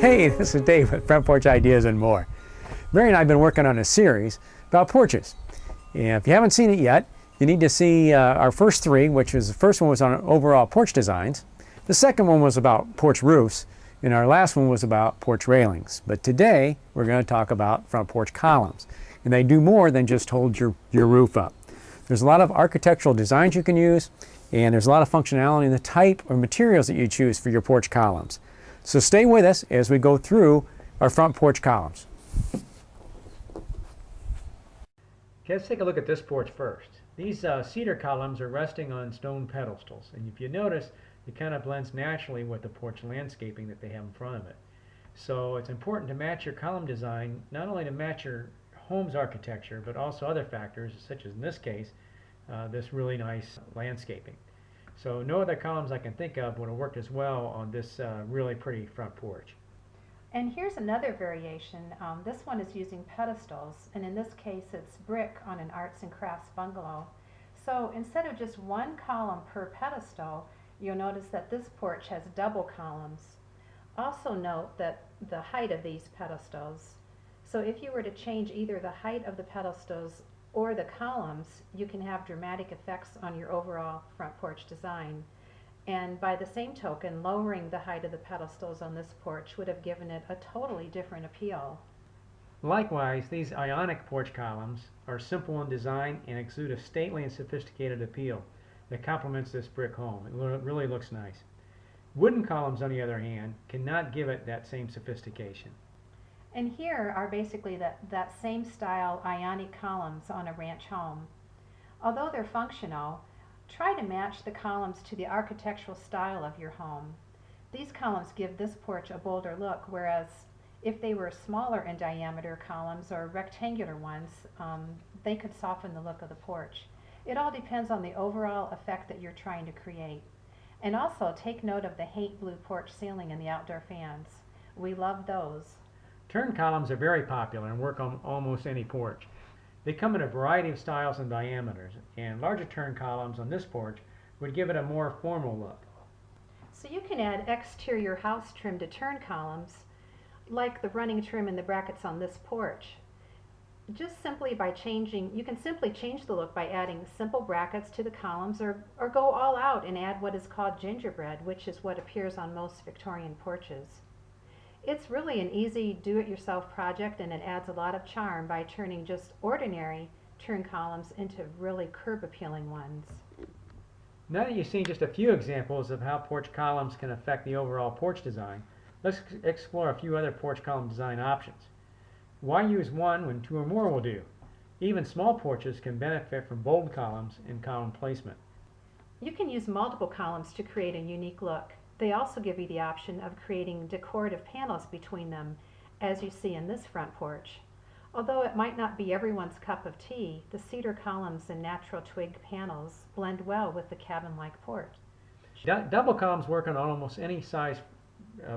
Hey, this is Dave with Front Porch Ideas and More. Mary and I have been working on a series about porches. And if you haven't seen it yet, you need to see our first three, which is the first one was on overall porch designs. The second one was about porch roofs, and our last one was about porch railings. But today, we're going to talk about front porch columns. And they do more than just hold your roof up. There's a lot of architectural designs you can use, and there's a lot of functionality in the type or materials that you choose for your porch columns. So stay with us as we go through our front porch columns. Okay, let's take a look at this porch first. These cedar columns are resting on stone pedestals, and if you notice, it kind of blends naturally with the porch landscaping that they have in front of it. So it's important to match your column design, not only to match your home's architecture, but also other factors, such as in this case, this really nice landscaping. So no other columns I can think of would have worked as well on this really pretty front porch. And here's another variation. This one is using pedestals, and in this case it's brick on an arts and crafts bungalow. So instead of just one column per pedestal, you'll notice that this porch has double columns. Also note that the height of these pedestals. So if you were to change either the height of the pedestals or the columns, you can have dramatic effects on your overall front porch design. And by the same token, lowering the height of the pedestals on this porch would have given it a totally different appeal. Likewise, these ionic porch columns are simple in design and exude a stately and sophisticated appeal that complements this brick home. It really looks nice. Wooden columns, on the other hand, cannot give it that same sophistication. And here are basically that same style ionic columns on a ranch home. Although they're functional, try to match the columns to the architectural style of your home. These columns give this porch a bolder look, whereas if they were smaller in diameter columns or rectangular ones, they could soften the look of the porch. It all depends on the overall effect that you're trying to create. And also take note of the haint blue porch ceiling and the outdoor fans. We love those. Turn columns are very popular and work on almost any porch. They come in a variety of styles and diameters, and larger turn columns on this porch would give it a more formal look. So you can add exterior house trim to turn columns, like the running trim and the brackets on this porch. Just simply by changing, you can simply change the look by adding simple brackets to the columns, or go all out and add what is called gingerbread, which is what appears on most Victorian porches. It's really an easy do-it-yourself project, and it adds a lot of charm by turning just ordinary turn columns into really curb-appealing ones. Now that you've seen just a few examples of how porch columns can affect the overall porch design, let's explore a few other porch column design options. Why use one when two or more will do? Even small porches can benefit from bold columns and column placement. You can use multiple columns to create a unique look. They also give you the option of creating decorative panels between them, as you see in this front porch. Although it might not be everyone's cup of tea, the cedar columns and natural twig panels blend well with the cabin-like porch. Double columns work on almost any size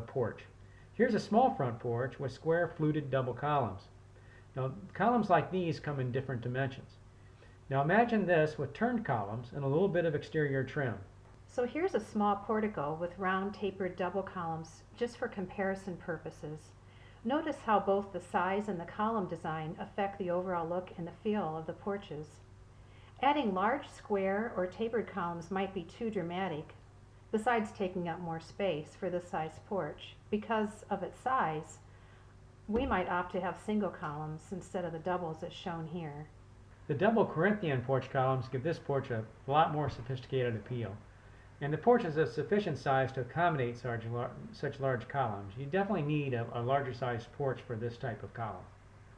porch. Here's a small front porch with square fluted double columns. Now, columns like these come in different dimensions. Now imagine this with turned columns and a little bit of exterior trim. So here's a small portico with round tapered double columns just for comparison purposes. Notice how both the size and the column design affect the overall look and the feel of the porches. Adding large square or tapered columns might be too dramatic, besides taking up more space for this size porch. Because of its size, we might opt to have single columns instead of the doubles as shown here. The double Corinthian porch columns give this porch a lot more sophisticated appeal. And the porch is of sufficient size to accommodate such large columns. You definitely need a larger sized porch for this type of column.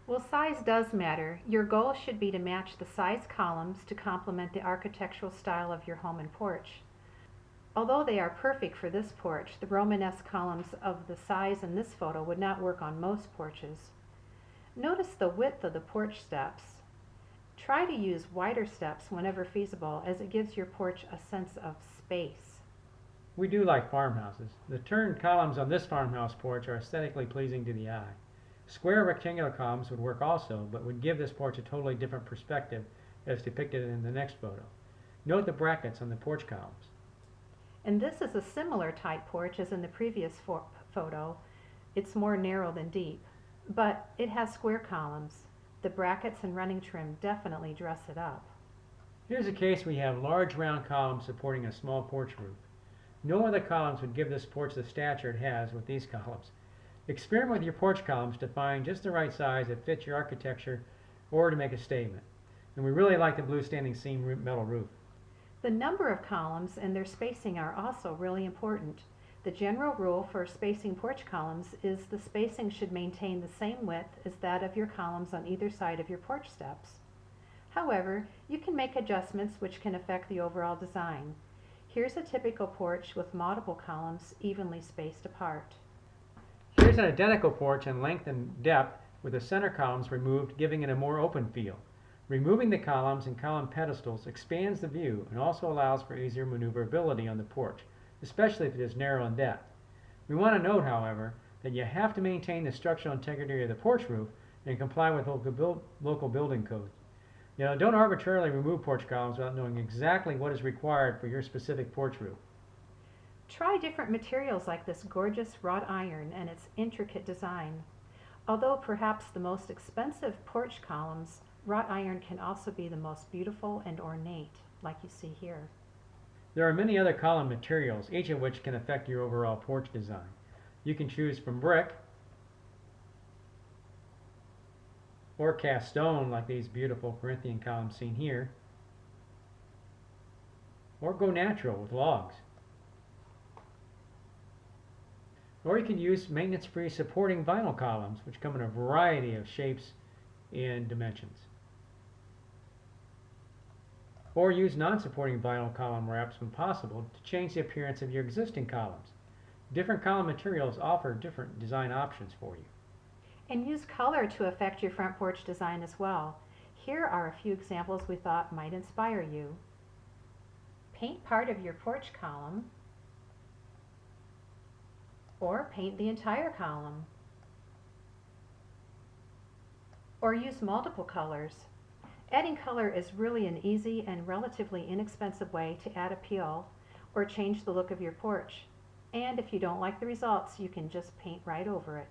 Well, size does matter. Your goal should be to match the size columns to complement the architectural style of your home and porch. Although they are perfect for this porch, the Romanesque columns of the size in this photo would not work on most porches. Notice the width of the porch steps. Try to use wider steps whenever feasible, as it gives your porch a sense of space. We do like farmhouses. The turned columns on this farmhouse porch are aesthetically pleasing to the eye. Square rectangular columns would work also, but would give this porch a totally different perspective as depicted in the next photo. Note the brackets on the porch columns. And this is a similar type porch as in the previous photo, It's more narrow than deep, but it has square columns. The brackets and running trim definitely dress it up. Here's a case we have large round columns supporting a small porch roof. No other columns would give this porch the stature it has with these columns. Experiment with your porch columns to find just the right size that fits your architecture or to make a statement. And we really like the blue standing seam metal roof. The number of columns and their spacing are also really important. The general rule for spacing porch columns is the spacing should maintain the same width as that of your columns on either side of your porch steps. However, you can make adjustments which can affect the overall design. Here's a typical porch with multiple columns evenly spaced apart. Here's an identical porch in length and depth with the center columns removed, giving it a more open feel. Removing the columns and column pedestals expands the view and also allows for easier maneuverability on the porch, especially if it is narrow in depth. We want to note, however, that you have to maintain the structural integrity of the porch roof and comply with local building codes. Don't arbitrarily remove porch columns without knowing exactly what is required for your specific porch roof. Try different materials like this gorgeous wrought iron and its intricate design. Although perhaps the most expensive porch columns, wrought iron can also be the most beautiful and ornate, like you see here. There are many other column materials, each of which can affect your overall porch design. You can choose from brick or cast stone like these beautiful Corinthian columns seen here, or go natural with logs. Or you can use maintenance-free supporting vinyl columns, which come in a variety of shapes and dimensions. Or use non-supporting vinyl column wraps when possible to change the appearance of your existing columns. Different column materials offer different design options for you. And use color to affect your front porch design as well. Here are a few examples we thought might inspire you. Paint part of your porch column, or paint the entire column, or use multiple colors. Adding color is really an easy and relatively inexpensive way to add appeal or change the look of your porch. And if you don't like the results, you can just paint right over it.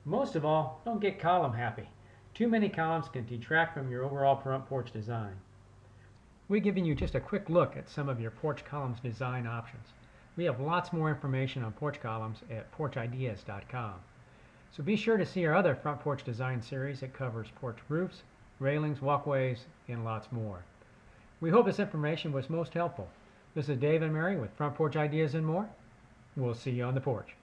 Most of all, don't get column happy. Too many columns can detract from your overall front porch design. We've given you just a quick look at some of your porch columns design options. We have lots more information on porch columns at porchideas.com. So be sure to see our other front porch design series that covers porch roofs, railings, walkways, and lots more. We hope this information was most helpful. This is Dave and Mary with Front Porch Ideas and More. We'll see you on the porch.